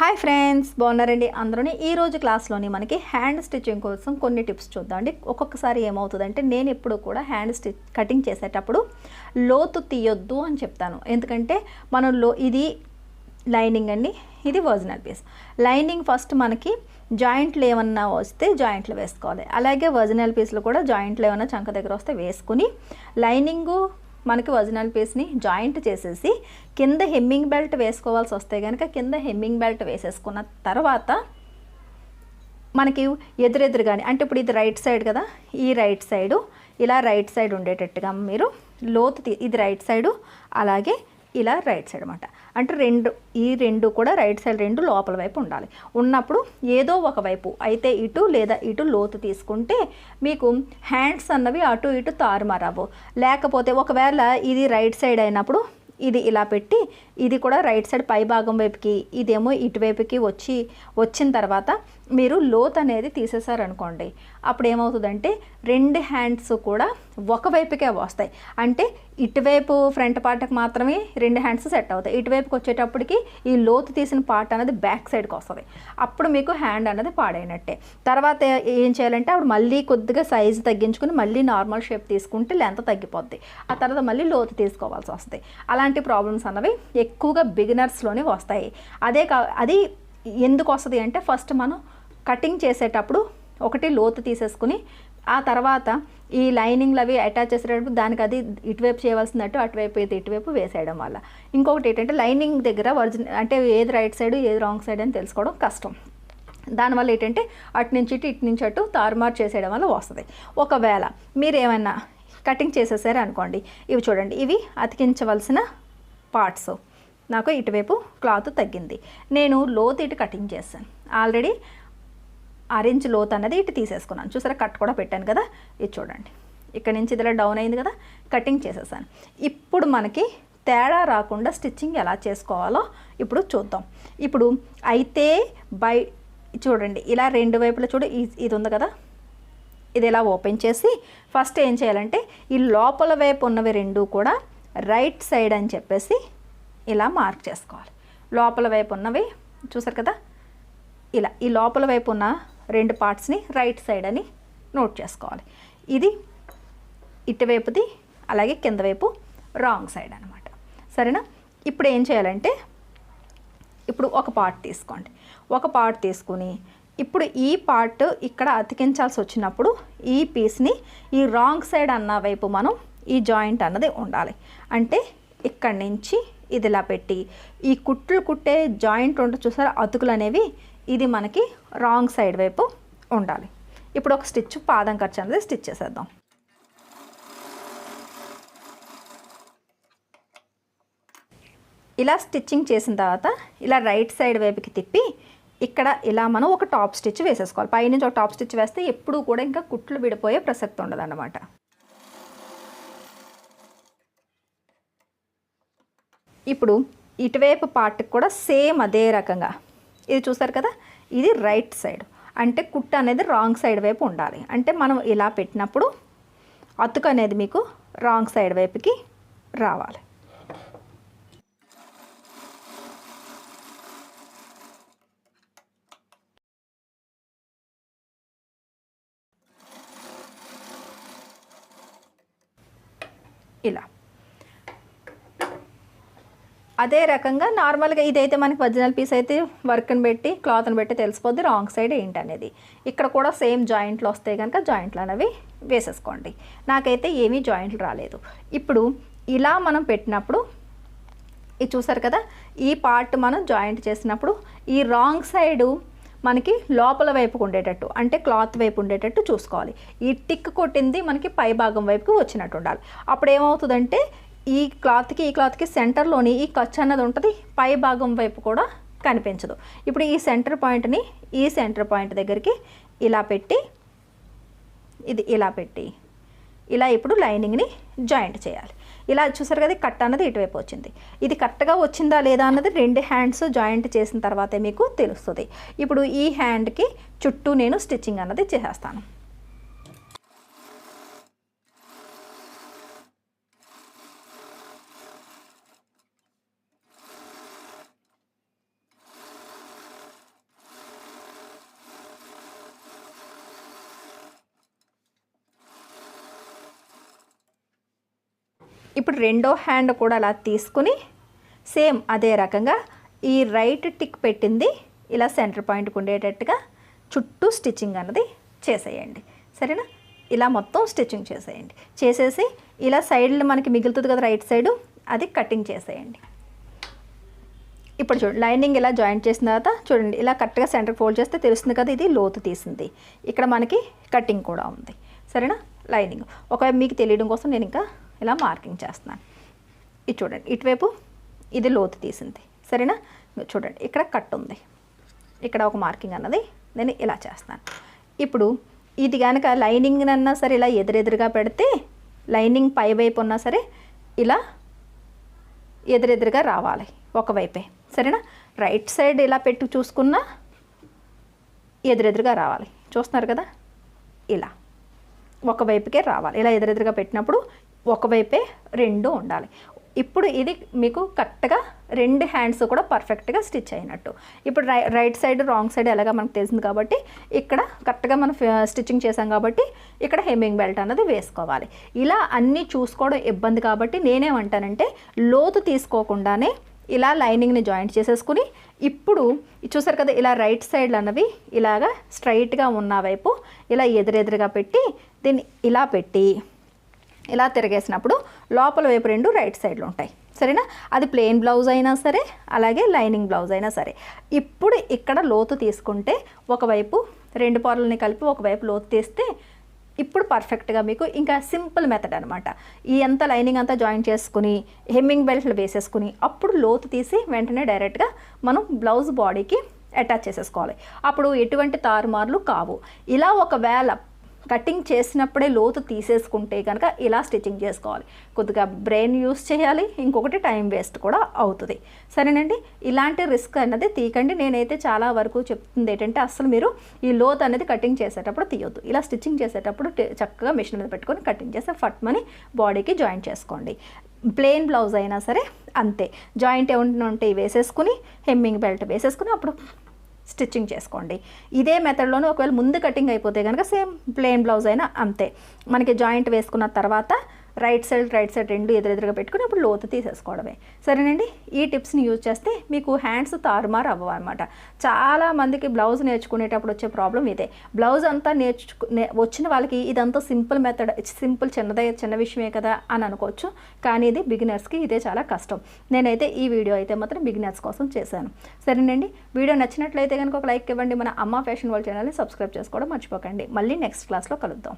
Hi friends, బాగున్నారండి అందరూని. ఈరోజు క్లాస్లోని మనకి హ్యాండ్ స్టిచ్చింగ్ కోసం కొన్ని టిప్స్ చూద్దామండి. ఒక్కొక్కసారి ఏమవుతుందంటే నేను ఎప్పుడు కూడా హ్యాండ్ కటింగ్ చేసేటప్పుడు లోతు తీయొద్దు అని చెప్తాను. ఎందుకంటే మనం ఇది లైనింగ్ అండి, ఇది ఒరిజినల్ పీస్. లైనింగ్ ఫస్ట్ మనకి జాయింట్లు ఏమన్నా వస్తే జాయింట్లు వేసుకోవాలి. అలాగే ఒరిజినల్ పీస్లో కూడా జాయింట్లు ఏమన్నా చంక దగ్గర వస్తే వేసుకుని లైనింగు మనకి ఒరిజినల్ పీస్ని జాయింట్ చేసేసి కింద హెమ్మింగ్ బెల్ట్ వేసుకోవాల్సి వస్తే కనుక కింద హెమ్మింగ్ బెల్ట్ వేసేసుకున్న తర్వాత మనకి ఎదురెదురుగానే, అంటే ఇప్పుడు ఇది రైట్ సైడ్ కదా, ఈ రైట్ సైడు ఇలా రైట్ సైడ్ ఉండేటట్టుగా మీరు లోతు ఇది రైట్ సైడు, అలాగే ఇలా రైట్ సైడ్ అనమాట. అంటే ఈ రెండు కూడా రైట్ సైడ్ రెండు లోపల వైపు ఉండాలి. ఉన్నప్పుడు ఏదో ఒక వైపు అయితే ఇటు లేదా ఇటు లోతు తీసుకుంటే మీకు హ్యాండ్స్ అన్నవి అటు ఇటు తారుమారవు. లేకపోతే ఒకవేళ ఇది రైట్ సైడ్ అయినప్పుడు ఇది ఇలా పెట్టి ఇది కూడా రైట్ సైడ్ పై భాగం వైపుకి, ఇదేమో ఇటువైపుకి వచ్చిన తర్వాత మీరు లోత్ అనేది తీసేశారనుకోండి, అప్పుడు ఏమవుతుందంటే రెండు హ్యాండ్స్ కూడా ఒకవైపుకే వస్తాయి. అంటే ఇటువైపు ఫ్రంట్ పార్ట్కి మాత్రమే రెండు హ్యాండ్స్ సెట్ అవుతాయి. ఇటువైపుకి వచ్చేటప్పటికి ఈ లోతు తీసిన పార్ట్ అనేది బ్యాక్ సైడ్కి వస్తుంది. అప్పుడు మీకు హ్యాండ్ అనేది పాడైనట్టే. తర్వాత ఏం చేయాలంటే అప్పుడు మళ్ళీ కొద్దిగా సైజు తగ్గించుకుని మళ్ళీ నార్మల్ షేప్ తీసుకుంటే లెంత్ తగ్గిపోద్ది. ఆ తర్వాత మళ్ళీ లోతు తీసుకోవాల్సి వస్తుంది. అలాంటి ప్రాబ్లమ్స్ అన్నవి ఎక్కువగా బిగినర్స్లోనే వస్తాయి. అది ఎందుకు వస్తుంది అంటే ఫస్ట్ మనం కటింగ్ చేసేటప్పుడు ఒకటి లోతు తీసేసుకుని ఆ తర్వాత ఈ లైనింగ్లు అవి అటాచ్ చేసేటప్పుడు దానికి అది ఇటువైపు చేయవలసినట్టు అటువైపు అయితే ఇటువైపు వేసేయడం వల్ల. ఇంకొకటి ఏంటంటే లైనింగ్ దగ్గర ఒరిజినల్ అంటే ఏది రైట్ సైడ్ ఏది రాంగ్ సైడ్ అని తెలుసుకోవడం కష్టం. దానివల్ల ఏంటంటే అటు నుంచి ఇటు నుంచి అటు తారుమారు చేసేయడం వల్ల వస్తుంది. ఒకవేళ మీరు ఏమైనా కటింగ్ చేసేసారు అనుకోండి, ఇవి చూడండి, ఇవి అతికించవలసిన పార్ట్స్. నాకు ఇటువైపు క్లాత్ తగ్గింది, నేను లోతు ఇటు కటింగ్ చేశాను. ఆల్రెడీ 6 ఇంచ్ లోత్ అన్నది ఇటు తీసేసుకున్నాను. చూసారా, కట్ కూడా పెట్టాను కదా. ఇది చూడండి, ఇక్కడ నుంచి ఇదిలా డౌన్ అయింది కదా, కటింగ్ చేసేసాను. ఇప్పుడు మనకి తేడా రాకుండా స్టిచ్చింగ్ ఎలా చేసుకోవాలో ఇప్పుడు చూద్దాం. ఇప్పుడు అయితే చూడండి, ఇలా రెండు వైపులా ఇది ఉంది కదా, ఇది ఇలా ఓపెన్ చేసి ఫస్ట్ ఏం చేయాలంటే ఈ లోపల వైపు ఉన్నవి రెండు కూడా రైట్ సైడ్ అని చెప్పేసి ఇలా మార్క్ చేసుకోవాలి. లోపల వైపు ఉన్నవి చూసారు కదా, ఇలా ఈ లోపల వైపు ఉన్న రెండు పార్ట్స్ని రైట్ సైడ్ అని నోట్ చేసుకోవాలి. ఇది ఇటువైపుది, అలాగే కింద వైపు రాంగ్ సైడ్ అనమాట. సరేనా? ఇప్పుడు ఏం చేయాలంటే ఇప్పుడు ఒక పార్ట్ తీసుకోండి. ఒక పార్ట్ తీసుకుని ఇప్పుడు ఈ పార్ట్ ఇక్కడ అతికించాల్సి వచ్చినప్పుడు ఈ పీస్ని ఈ రాంగ్ సైడ్ అన్న వైపు మనం ఈ జాయింట్ అన్నది ఉండాలి. అంటే ఇక్కడి నుంచి ఇది ఇలా పెట్టి ఈ కుట్లు కుట్టే జాయింట్ ఉంటుంది చూసారా, అతుకులు అనేవి, ఇది మనకి రాంగ్ సైడ్ వైపు ఉండాలి. ఇప్పుడు ఒక స్టిచ్ పాదం ఖర్చు అనేది స్టిచ్ చేసేద్దాం. ఇలా స్టిచ్చింగ్ చేసిన తర్వాత ఇలా రైట్ సైడ్ వైపుకి తిప్పి ఇక్కడ ఇలా మనం ఒక టాప్ స్టిచ్ వేసేసుకోవాలి. పైనుంచి ఒక టాప్ స్టిచ్ వేస్తే ఎప్పుడూ కూడా ఇంకా కుట్లు విడిపోయే ప్రసక్తి ఉండదు అన్నమాట. ఇప్పుడు ఇటువైపు పార్ట్కి కూడా సేమ్ అదే రకంగా ఇది చూసారు కదా, ఇది రైట్ సైడ్, అంటే కుట్టు అనేది రాంగ్ సైడ్ వైపు ఉండాలి. అంటే మనం ఇలా పెట్టినప్పుడు అతుకు అనేది మీకు రాంగ్ సైడ్ వైపుకి రావాలి. ఇలా అదే రకంగా నార్మల్గా ఇదైతే మనకి ఒరిజినల్ పీస్ అయితే వర్క్ని పెట్టి క్లాత్ని పెట్టి తెలిసిపోద్ది రాంగ్ సైడ్ ఏంటనేది. ఇక్కడ కూడా సేమ్ జాయింట్లు వస్తాయి కనుక జాయింట్లు అనేవి వేసేసుకోండి. నాకైతే ఏమీ జాయింట్లు రాలేదు. ఇప్పుడు ఇలా మనం పెట్టినప్పుడు ఇది చూసారు కదా, ఈ పార్ట్ మనం జాయింట్ చేసినప్పుడు ఈ రాంగ్ సైడు మనకి లోపల వైపుకు ఉండేటట్టు, అంటే క్లాత్ వైపు ఉండేటట్టు చూసుకోవాలి. ఈ టిక్ కొట్టింది మనకి పై భాగం వైపుకి వచ్చినట్టు ఉండాలి. అప్పుడు ఏమవుతుందంటే ఈ క్లాత్కి సెంటర్లోని ఈ ఖర్చు అన్నది ఉంటుంది, పై భాగం వైపు కూడా కనిపించదు. ఇప్పుడు ఈ సెంటర్ పాయింట్ దగ్గరికి ఇలా పెట్టి ఇది ఇలా పెట్టి ఇలా ఇప్పుడు లైనింగ్ని జాయింట్ చేయాలి. ఇలా చూసారు కదా, కట్ అన్నది ఇటువైపు వచ్చింది. ఇది కరెక్ట్గా వచ్చిందా లేదా అన్నది రెండు హ్యాండ్స్ జాయింట్ చేసిన తర్వాతే మీకు తెలుస్తుంది. ఇప్పుడు ఈ హ్యాండ్కి చుట్టూ నేను స్టిచ్చింగ్ అన్నది చేసేస్తాను. ఇప్పుడు రెండో హ్యాండ్ కూడా అలా తీసుకుని సేమ్ అదే రకంగా ఈ రైట్ టిక్ పెట్టింది ఇలా సెంటర్ పాయింట్కి ఉండేటట్టుగా చుట్టూ స్టిచ్చింగ్ అన్నది చేసేయండి. సరేనా? ఇలా మొత్తం స్టిచ్చింగ్ చేసేయండి. చేసేసి ఇలా సైడ్లో మనకి మిగులుతుంది కదా రైట్ సైడు, అది కటింగ్ చేసేయండి. ఇప్పుడు చూడండి, లైనింగ్ ఇలా జాయింట్ చేసిన తర్వాత చూడండి ఇలా కరెక్ట్గా సెంటర్ ఫోల్డ్ చేస్తే తెలుస్తుంది కదా ఇది లోతు తీసింది. ఇక్కడ మనకి కటింగ్ కూడా ఉంది. సరేనా? లైనింగ్ ఒకవేళ మీకు తెలియడం కోసం నేను ఇంకా ఇలా మార్కింగ్ చేస్తున్నాను. ఇది చూడండి, ఇటువైపు ఇది లోతు తీసింది. సరేనా? చూడండి ఇక్కడ కట్ ఉంది, ఇక్కడ ఒక మార్కింగ్ అన్నది నేను ఇలా చేస్తాను. ఇప్పుడు ఇది కనుక లైనింగ్ అన్నా సరే ఇలా ఎదురెదురుగా పెడితే లైనింగ్ పై వైపు ఉన్నా సరే ఇలా ఎదురెదురుగా రావాలి ఒకవైపే. సరేనా? రైట్ సైడ్ ఇలా పెట్టి చూసుకున్నా ఎదురెదురుగా రావాలి. చూస్తున్నారు కదా, ఇలా ఒకవైపుకే రావాలి. ఇలా ఎదురెదురుగా పెట్టినప్పుడు ఒకవైపే రెండు ఉండాలి. ఇప్పుడు ఇది మీకు కరెక్ట్గా రెండు హ్యాండ్స్ కూడా పర్ఫెక్ట్గా స్టిచ్ అయినట్టు. ఇప్పుడు రైట్ సైడ్ రాంగ్ సైడ్ ఎలాగా మనకు తెలిసింది కాబట్టి ఇక్కడ కరెక్ట్గా మనం స్టిచ్చింగ్ చేసాం కాబట్టి ఇక్కడ హెమ్మింగ్ బెల్ట్ అన్నది వేసుకోవాలి. ఇలా అన్నీ చూసుకోవడం ఇబ్బంది కాబట్టి నేనేమంటానంటే లోతు తీసుకోకుండానే ఇలా లైనింగ్ని జాయింట్ చేసేసుకుని ఇప్పుడు చూసారు కదా ఇలా రైట్ సైడ్లు అన్నవి ఇలాగా స్ట్రైట్గా ఉన్న వైపు ఇలా ఎదురెదురుగా పెట్టి దీన్ని ఇలా పెట్టి ఇలా తిరిగేసినప్పుడు లోపల వైపు రెండు రైట్ సైడ్లు ఉంటాయి. సరేనా? అది ప్లెయిన్ బ్లౌజ్ అయినా సరే అలాగే లైనింగ్ బ్లౌజ్ అయినా సరే. ఇప్పుడు ఇక్కడ లోతు తీసుకుంటే ఒకవైపు రెండు పొరలని కలిపి ఒకవైపు లోతు తీస్తే ఇప్పుడు పర్ఫెక్ట్గా మీకు ఇంకా సింపుల్ మెథడ్ అనమాట. ఈ అంతా లైనింగ్ అంతా జాయిన్ చేసుకుని హెమ్మింగ్ బెల్ట్లు వేసేసుకుని అప్పుడు లోతు తీసి వెంటనే డైరెక్ట్గా మనం బ్లౌజ్ బాడీకి అటాచ్ చేసేసుకోవాలి. అప్పుడు ఎటువంటి తారుమార్లు కావు. ఇలా ఒకవేళ కటింగ్ చేసినప్పుడే లోతు తీసేసుకుంటే కనుక ఇలా స్టిచ్చింగ్ చేసుకోవాలి. కొద్దిగా బ్రెయిన్ యూస్ చేయాలి, ఇంకొకటి టైం వేస్ట్ కూడా అవుతుంది. సరేనండి? ఇలాంటి రిస్క్ అన్నది తీయకండి. నేనైతే చాలా వరకు చెప్తుంది ఏంటంటే అసలు మీరు ఈ లోతు అనేది కటింగ్ చేసేటప్పుడు తీయొద్దు. ఇలా స్టిచ్చింగ్ చేసేటప్పుడు చక్కగా మిషన్ మీద పెట్టుకొని కటింగ్ చేస్తే ఫట్మని బాడీకి జాయిన్ చేసుకోండి. ప్లెయిన్ బ్లౌజ్ అయినా సరే అంతే, జాయింట్ ఏమైనా ఉంటే వేసేసుకుని హెమ్మింగ్ బెల్ట్ వేసేసుకుని అప్పుడు స్టిచ్చింగ్ చేసుకోండి. ఇదే మెథడ్లోనే ఒకవేళ ముందు కటింగ్ అయిపోతే కనుక సేమ్ ప్లెయిన్ బ్లౌజ్ అయినా అంతే. మనకి జాయింట్ వేసుకున్న తర్వాత రైట్ సైడ్ రెండు ఎదురెదురుగా పెట్టుకుని అప్పుడు లోతు తీసేసుకోవడమే. సరేనండి? ఈ టిప్స్ని యూజ్ చేస్తే మీకు హ్యాండ్స్ తారుమారు అవ్వవు అనమాట. చాలామందికి బ్లౌజ్ నేర్చుకునేటప్పుడు వచ్చే ప్రాబ్లం ఇదే. బ్లౌజ్ అంతా వచ్చిన వాళ్ళకి ఇదంతా సింపుల్ మెథడ్, సింపుల్ చిన్న విషయమే కదా అని అనుకోవచ్చు. కానీ ఇది బిగినర్స్కి ఇదే చాలా కష్టం. నేనైతే ఈ వీడియో అయితే మాత్రం బిగినర్స్ కోసం చేశాను. సరేనండి? వీడియో నచ్చినట్లయితే కనుక ఒక లైక్ ఇవ్వండి. మన అమ్మ ఫ్యాషన్ వరల్డ్ ఛానల్ని సబ్స్క్రైబ్ చేసుకోవడం మర్చిపోకండి. మళ్ళీ నెక్స్ట్ క్లాస్లో కలుద్దాం.